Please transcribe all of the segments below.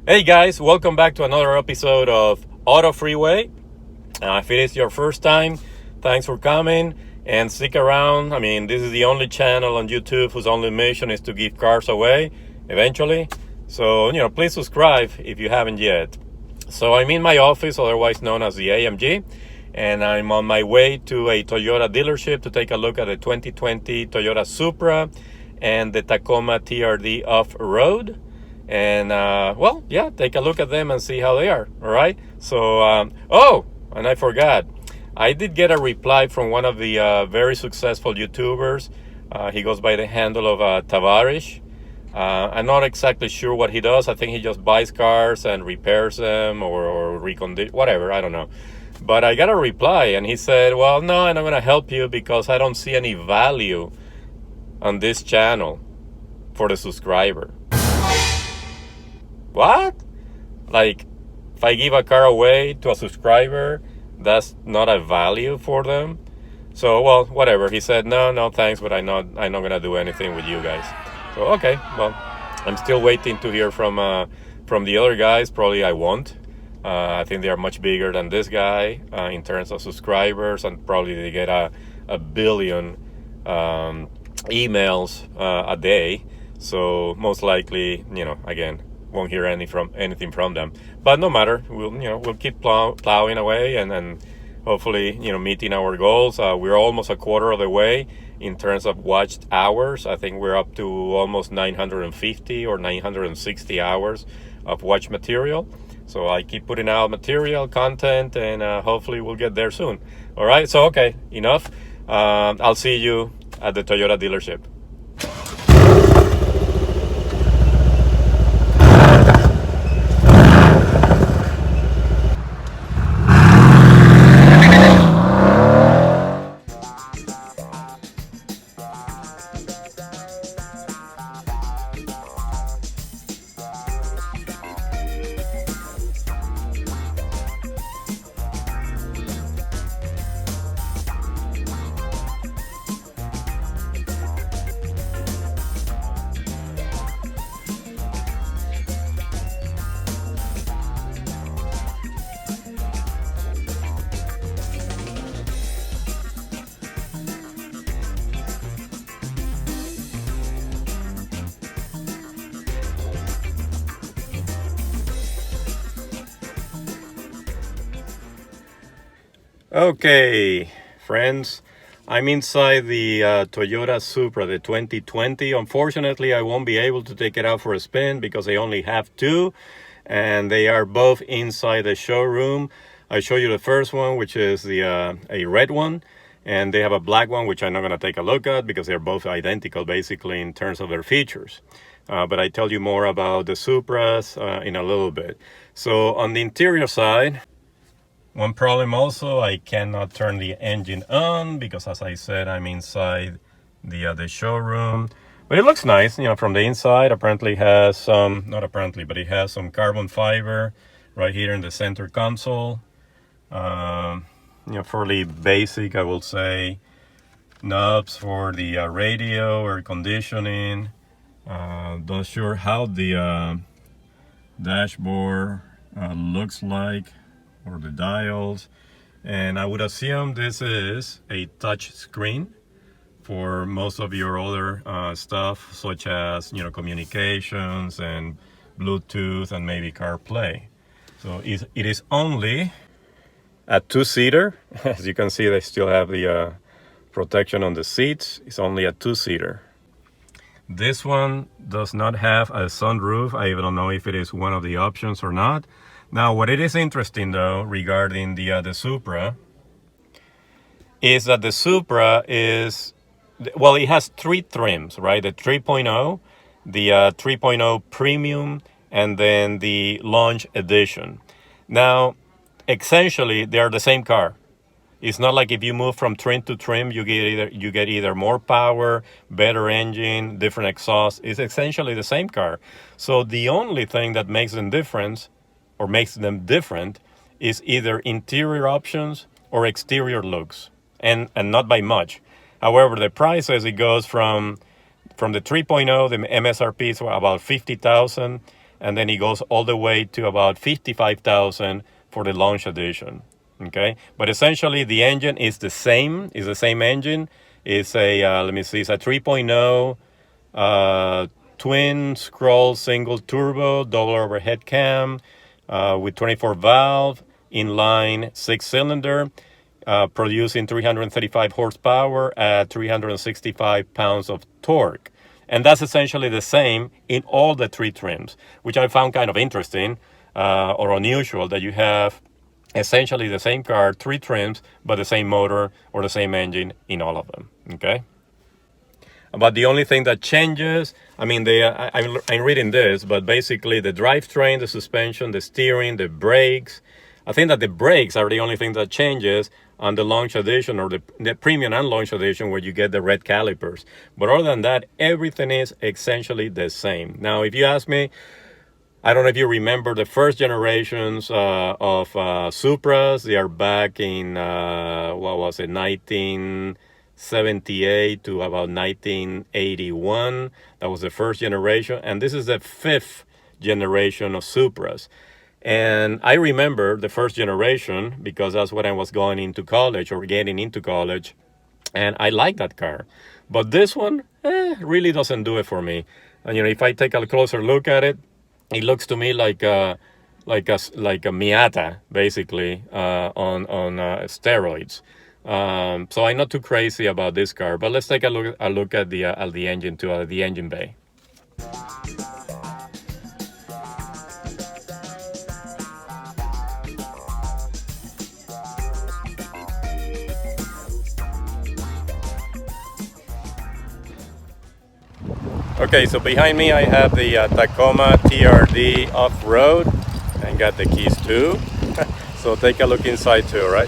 Hey guys, welcome back to another episode of Auto Freeway. If it is your first time, thanks for coming and stick around. I mean, this is the only channel on YouTube whose only mission is to give cars away eventually. So, please subscribe if you haven't yet. So I'm in my office, otherwise known as the AMG, and I'm on my way to a Toyota dealership to take a look at the 2020 Toyota Supra and the Tacoma TRD off-road. And, take a look at them and see how they are, all right? So, and I forgot. I did get a reply from one of the very successful YouTubers. He goes by the handle of Tavares. I'm not exactly sure what he does. I think he just buys cars and repairs them or recondition, whatever, I don't know. But I got a reply, and he said, well, no, I'm not going to help you because I don't see any value on this channel for the subscriber. What? Like, if I give a car away to a subscriber, that's not a value for them? So, well, whatever. He said, no, thanks, but I'm not gonna do anything with you guys. So, okay, well, I'm still waiting to hear from the other guys. Probably I won't. I think they are much bigger than this guy in terms of subscribers, and probably they get a billion emails a day. So most likely, again, won't hear anything from them. But no matter, we'll keep plowing away and hopefully, meeting our goals. We're almost a quarter of the way in terms of watched hours. I think we're up to almost 950 or 960 hours of watch material. So I keep putting out material, content, and hopefully we'll get there soon. All right, so okay, enough. I'll see you at the Toyota dealership. Okay, friends, I'm inside the Toyota Supra, the 2020. Unfortunately, I won't be able to take it out for a spin because they only have two, and they are both inside the showroom. I show you the first one, which is a red one, and they have a black one, which I'm not going to take a look at because they're both identical, basically, in terms of their features. But I tell you more about the Supras in a little bit. So on the interior side, one problem also, I cannot turn the engine on because, as I said, I'm inside the showroom. But it looks nice, from the inside. Apparently it has some, not apparently, but it has some carbon fiber right here in the center console. Fairly basic, I will say. Knobs for the radio, air conditioning. Not sure how the dashboard looks like, or the dials, and I would assume this is a touch screen for most of your other stuff, such as communications and Bluetooth and maybe CarPlay. So it is only a two-seater. As you can see, they still have the protection on the seats. It's only a two-seater. This one does not have a sunroof. I don't know if it is one of the options or not. Now, what it is interesting, though, regarding the Supra, is that the Supra is, well, it has three trims, right? The 3.0, the 3.0 Premium, and then the Launch Edition. Now, essentially, they are the same car. It's not like if you move from trim to trim, you get either more power, better engine, different exhaust. It's essentially the same car. So the only thing that makes them different is either interior options or exterior looks, and not by much. However, the prices, it goes from the 3.0, the MSRP is about $50,000, and then it goes all the way to about $55,000 for the launch edition. Okay, but essentially the engine is the same. It's the same engine. It's a let me see. It's a 3.0 twin scroll single turbo double overhead cam with 24 valve inline 6-cylinder. Producing 335 horsepower at 365 pounds of torque. And that's essentially the same in all the three trims, which I found kind of interesting or unusual, that you have essentially the same car, three trims, but the same motor or the same engine in all of them, okay? But the only thing that changes, I mean, I'm reading this, but basically the drivetrain, the suspension, the steering, the brakes. I think that the brakes are the only thing that changes on the launch edition or the premium and launch edition, where you get the red calipers. But other than that, everything is essentially the same. Now, if you ask me, I don't know if you remember the first generations of Supras. They are back in, 1978 to about 1981. That was the first generation. And this is the fifth generation of Supras. And I remember the first generation because that's when I was going into college or getting into college. And I like that car. But this one really doesn't do it for me. And, if I take a closer look at it, it looks to me like a Miata, basically, on steroids. So I'm not too crazy about this car. But let's take a look at the engine, the engine bay. Okay, so behind me I have the Tacoma TRD off-road, and got the keys too. So take a look inside too, right?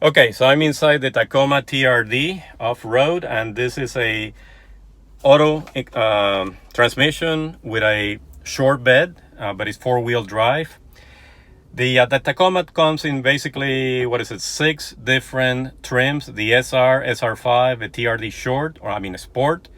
Okay, so I'm inside the Tacoma TRD off-road, and this is a auto transmission with a short bed, but it's four-wheel drive. The Tacoma comes in basically, 6 different trims: the SR, SR5, the TRD Short, Sport,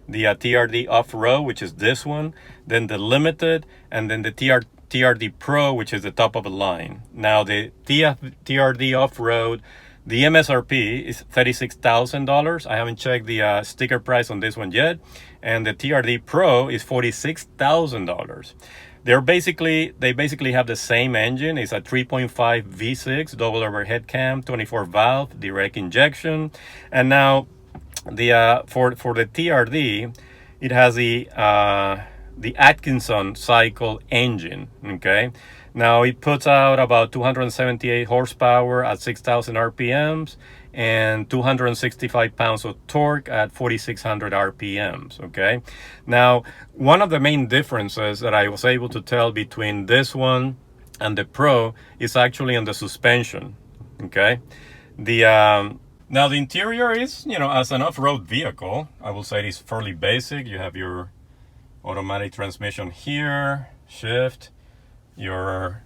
the TRD Off-Road, which is this one, then the Limited, and then the TRD Pro, which is the top of the line. Now, the TRD Off-Road, the MSRP is $36,000. I haven't checked the sticker price on this one yet. And the TRD Pro is $46,000. They basically have the same engine. It's a 3.5 V6 double overhead cam, 24 valve, direct injection. And now the for the TRD, it has the Atkinson cycle engine. Okay, now it puts out about 278 horsepower at 6,000 RPMs and 265 pounds of torque at 4,600 RPMs. Okay, now one of the main differences that I was able to tell between this one and the Pro is actually on the suspension. Okay, now the interior is, as an off-road vehicle, I will say it is fairly basic. You have your automatic transmission here, shift, your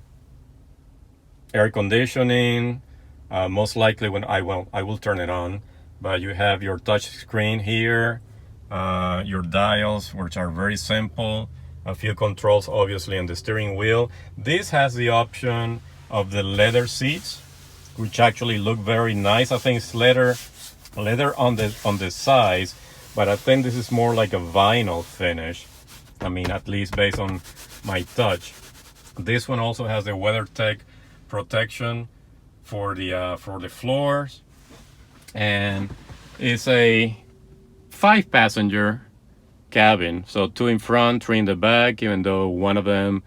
air conditioning, most likely when I will turn it on, but you have your touch screen here, your dials, which are very simple, a few controls obviously on the steering wheel. This has the option of the leather seats, which actually look very nice. I think it's leather on the sides, but I think this is more like a vinyl finish. At least based on my touch. This one also has the WeatherTech protection for the floors, and it's a 5-passenger cabin, so 2 in front, 3 in the back, even though one of them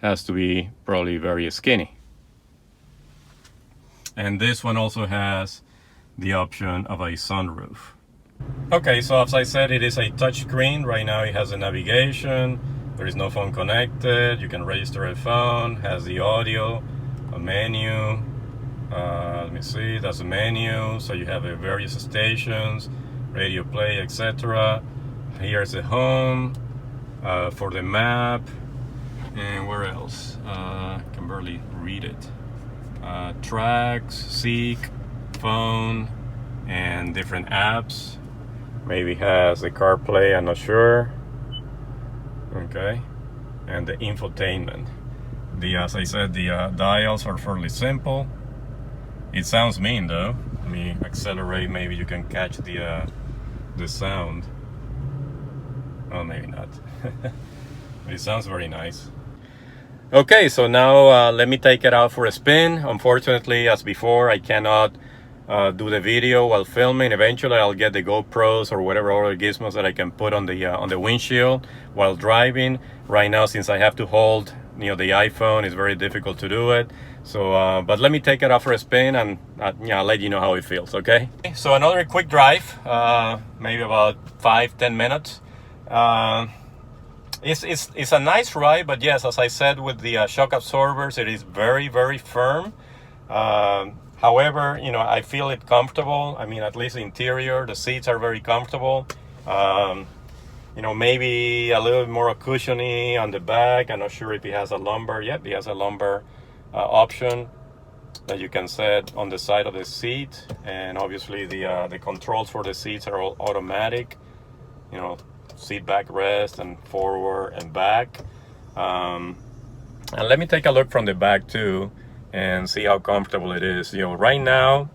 has to be probably very skinny. And this one also has the option of a sunroof. Okay, so as I said, it is a touchscreen. Right now it has a navigation. There is no phone connected. You can register a phone. Has the audio, a menu. Let me see, that's a menu. So you have various stations, radio play, etc. Here's the home for the map. And where else? I can barely read it. Tracks, seek, phone, and different apps. Maybe has the CarPlay, I'm not sure. Okay, and the infotainment. As I said, the dials are fairly simple. It sounds mean though. Let me accelerate. Maybe you can catch the sound. Oh, maybe not. It sounds very nice. Okay, so now let me take it out for a spin. Unfortunately, as before, I cannot do the video while filming. Eventually I'll get the GoPros or whatever other gizmos that I can put on the windshield while driving. Right now, since I have to hold the iPhone, it's very difficult to do it. So but let me take it out for a spin, and I'll let you know how it feels. Okay, so another quick drive, maybe about 5-10 minutes. It's a nice ride, but yes, as I said, with the shock absorbers, it is very, very firm. However, I feel it comfortable. I mean, at least the interior, the seats are very comfortable. Maybe a little bit more cushiony on the back. I'm not sure if it has a lumbar. Yep, it has a lumbar option that you can set on the side of the seat. And obviously the controls for the seats are all automatic. Seat backrest and forward and back. And let me take a look from the back too and see how comfortable it is. Right now,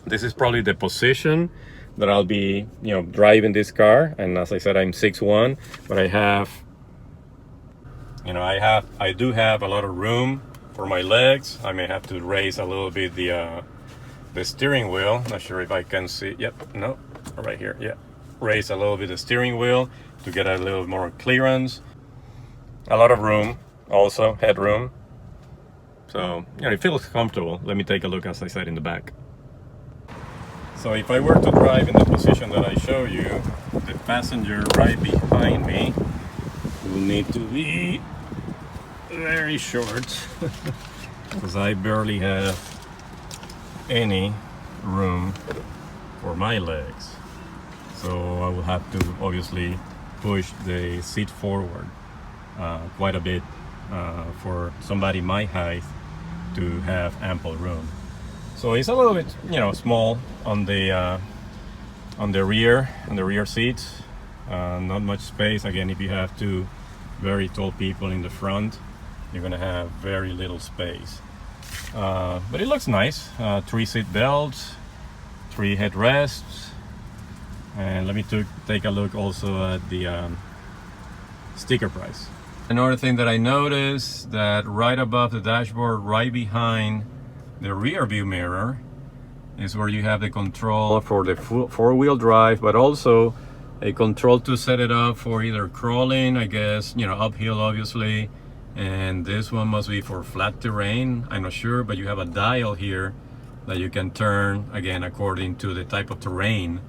this is probably the position that I'll be, driving this car. And as I said, I'm 6'1", but I do have a lot of room for my legs. I may have to raise a little bit the steering wheel. Not sure if I can see. Yep, no, right here. Yeah, raise a little bit the steering wheel to get a little more clearance. A lot of room, also headroom. So it feels comfortable. Let me take a look, as I said, in the back. So if I were to drive in the position that I show you, the passenger right behind me will need to be very short because I barely have any room for my legs. So I will have to obviously push the seat forward quite a bit for somebody my height to have ample room. So it's a little bit, small on the rear seats. Not much space. Again, if you have two very tall people in the front, you're gonna have very little space. But it looks nice. 3 seat belts, 3 headrests, and let me take a look also at the sticker price. Another thing that I noticed, that right above the dashboard, right behind the rear view mirror, is where you have the control for the four-wheel drive, but also a control to set it up for either crawling, I guess, uphill obviously, and this one must be for flat terrain. I'm not sure, but you have a dial here that you can turn, again, according to the type of terrain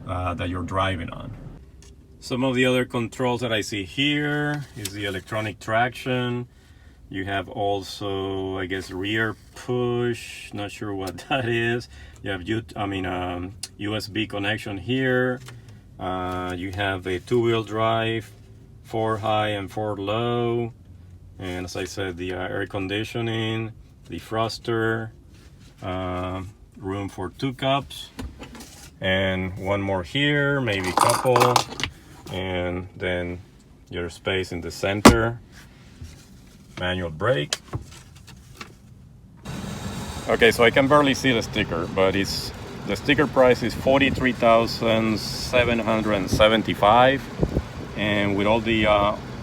that you're driving on. Some of the other controls that I see here is the electronic traction. You have also, I guess, rear push. Not sure what that is. You have USB connection here. You have a 2-wheel drive, 4 high and 4 low. And as I said, the air conditioning, defroster, room for 2 cups, and one more here, maybe a couple. And then your space in the center. Manual brake. Okay, so I can barely see the sticker, but the sticker price is $43,775, and with all the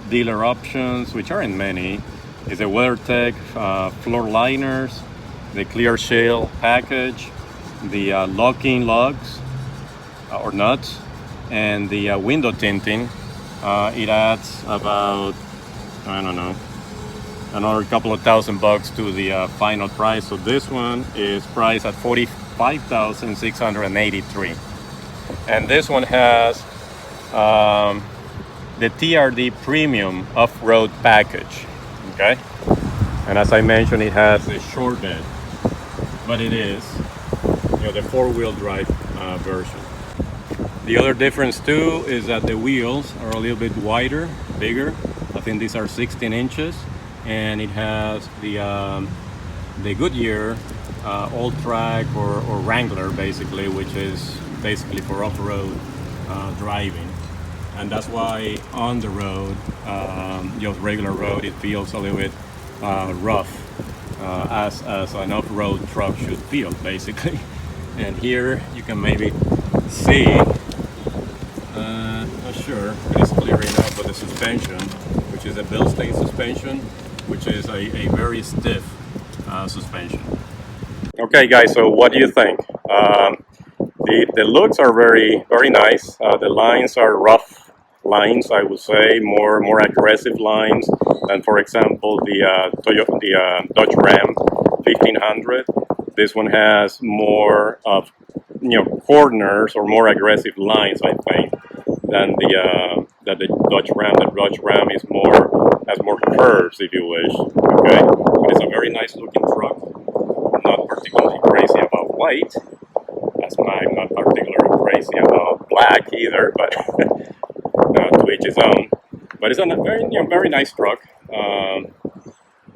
dealer options, which aren't many, is the WeatherTech floor liners, the clear shell package, the locking lugs or nuts, and the window tinting. It adds about, I don't know, another couple of $1,000 to the final price. So this one is priced at $45,683, and this one has the TRD premium off-road package. Okay, and as I mentioned, it has a short bed, but it is, the four-wheel drive version. The other difference too is that the wheels are a little bit wider, bigger. I think these are 16 inches, and it has the Goodyear All Track or Wrangler, basically, which is basically for off-road driving. And that's why on the road, just regular road, it feels a little bit rough, as an off-road truck should feel, basically. And here you can maybe see, not sure if it's clear enough, but the suspension, which is a Bilstein suspension, which is a very stiff suspension. Okay, guys, so what do you think? The looks are very nice. The lines are rough lines, I would say, more aggressive lines than, for example, the Dodge Ram 1500. This one has more of corners or more aggressive lines, I think, than the Dodge Ram. The Dodge Ram has more curves, if you wish. Okay, but it's a very nice looking truck. I'm not particularly crazy about white. I'm not particularly crazy about black either, but to each his own. But it's a very nice truck.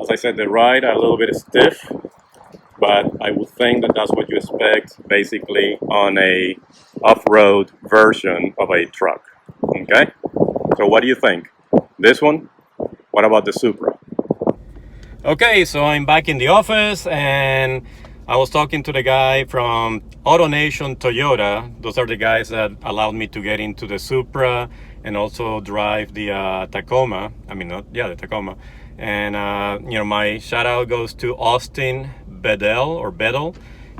As I said, the ride a little bit stiff, but I would think that that's what you expect basically on a off-road version of a truck. Okay, so what do you think? This one? What about the Supra? Okay, so I'm back in the office, and I was talking to the guy from AutoNation Toyota. Those are the guys that allowed me to get into the Supra and also drive the Tacoma. The Tacoma. And my shout out goes to Austin Bedell.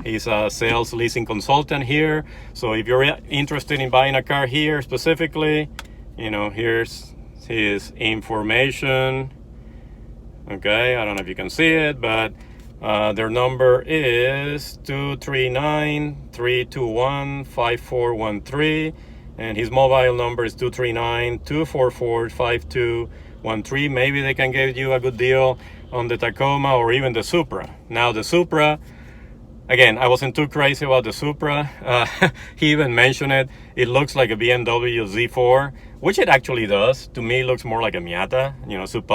He's a sales leasing consultant here. So if you're interested in buying a car here specifically, here's his information. Okay, I don't know if you can see it, but their number is 239-321-5413, and his mobile number is 239-244-5213. Maybe they can give you a good deal on the Tacoma or even the Supra. Now the Supra, again, I wasn't too crazy about the Supra. He even mentioned it. It looks like a BMW Z4, which it actually does. To me, it looks more like a Miata, souped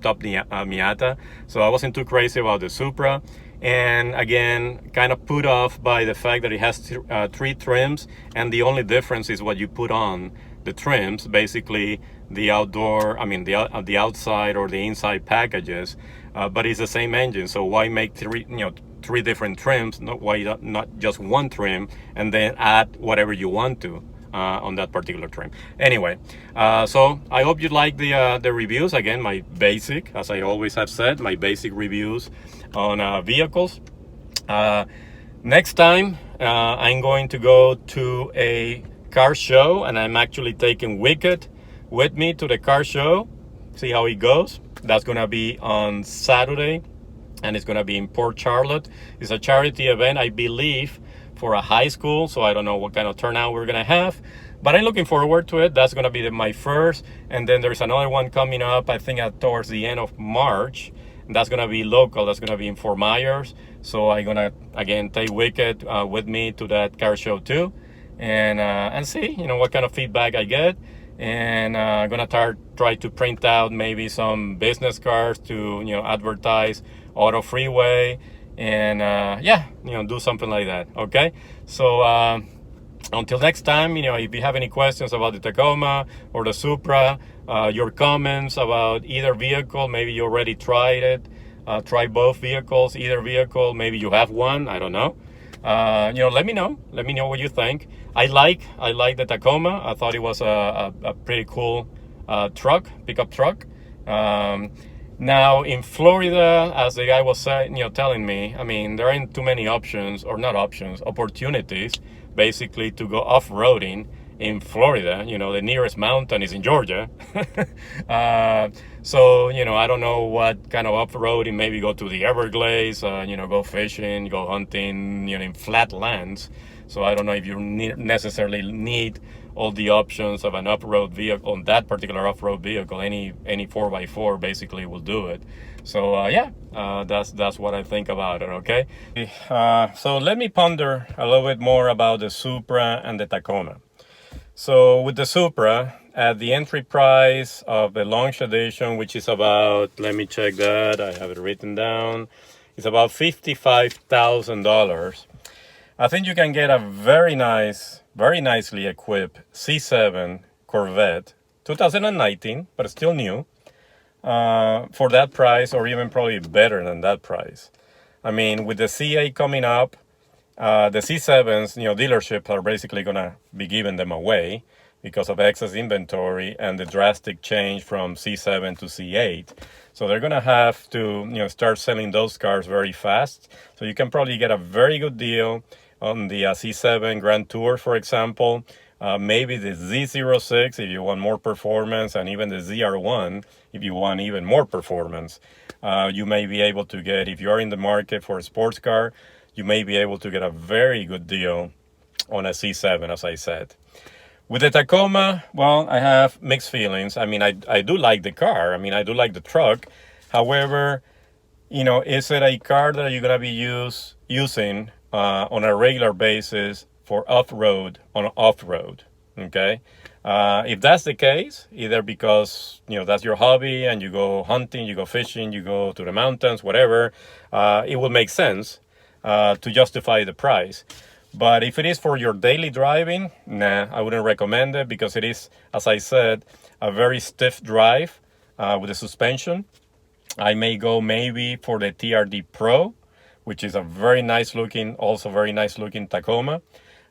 up Miata. So I wasn't too crazy about the Supra. And again, kind of put off by the fact that it has 3 trims, and the only difference is what you put on the trims, basically the outdoor, the outside or the inside packages. But it's the same engine, so why make 3 different trims? Why not just one trim and then add whatever you want to on that particular trim? Anyway, so I hope you like the reviews. Again, my basic, as I always have said, my basic reviews on vehicles. Next time, I'm going to go to a car show, and I'm actually taking Wicked with me to the car show. See how it goes. That's gonna be on Saturday, and it's gonna be in Port Charlotte. It's a charity event, I believe, for a high school, so I don't know what kind of turnout we're gonna have, but I'm looking forward to it. That's gonna be my first, and then there's another one coming up, I think towards the end of March. That's gonna be local. That's gonna be in Fort Myers. So I'm gonna again take Wicked with me to that car show too, and see what kind of feedback I get. And I'm gonna try to print out maybe some business cards to advertise Auto Freeway, and do something like that. Okay, so until next time, if you have any questions about the Tacoma or the Supra, your comments about either vehicle, maybe you already tried it, try both vehicles, either vehicle, maybe you have one, I don't know. Let me know what you think. I like the Tacoma. I thought it was a pretty cool pickup truck. Now in Florida, as the guy was telling me, there aren't too many opportunities basically to go off-roading in Florida. The nearest mountain is in Georgia. So, I don't know what kind of off-roading, maybe go to the Everglades, go fishing, go hunting, in flat lands. So I don't know if you necessarily need all the options of an off-road vehicle, on that particular off-road vehicle. Any 4x4 basically will do it. So that's what I think about it, okay? So let me ponder a little bit more about the Supra and the Tacoma. So with the Supra, at the entry price of the Launch Edition, which is about, let me check that, I have it written down, it's about $55,000. I think you can get a very nicely equipped C7 Corvette, 2019, but still new, for that price, or even probably better than that price. I mean, with the C8 coming up, the C7s, dealerships are basically going to be giving them away because of excess inventory and the drastic change from C7 to C8. So they're going to have to, start selling those cars very fast. So you can probably get a very good deal on the C7 Grand Tour, for example. Maybe the Z06 if you want more performance, and even the ZR1 if you want even more performance. You may be able to get, if you're in the market for a sports car, you may be able to get a very good deal on a C7, as I said. With the Tacoma, well, I have mixed feelings. I mean, I do like the car. I mean, I do like the truck. However, is it a car that you're going to be using on a regular basis for off-road, okay? If that's the case, either because, that's your hobby and you go hunting, you go fishing, you go to the mountains, whatever, it will make sense to justify the price. But if it is for your daily driving, nah, I wouldn't recommend it, because it is, as I said, a very stiff drive with the suspension. I may go maybe for the TRD Pro, which is a very nice looking Tacoma.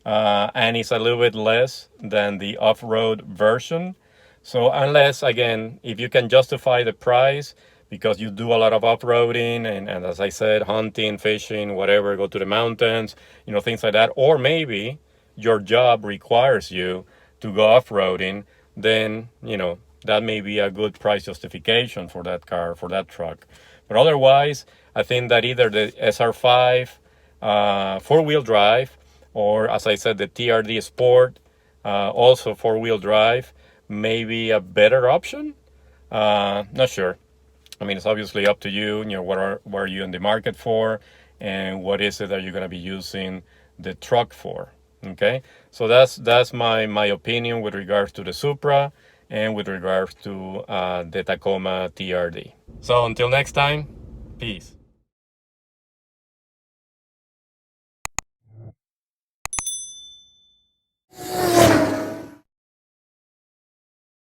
And it's a little bit less than the off-road version. So unless, again, if you can justify the price because you do a lot of off-roading and as I said, hunting, fishing, whatever, go to the mountains, things like that, or maybe your job requires you to go off-roading, then, that may be a good price justification for that car, for that truck. But otherwise, I think that either the SR5 four-wheel drive, or as I said, the TRD Sport, also four-wheel drive, may be a better option. Not sure. I mean, it's obviously up to you. What are you in the market for, and what is it that you're going to be using the truck for? Okay, so that's my opinion with regards to the Supra and with regards to the Tacoma TRD. So until next time, peace.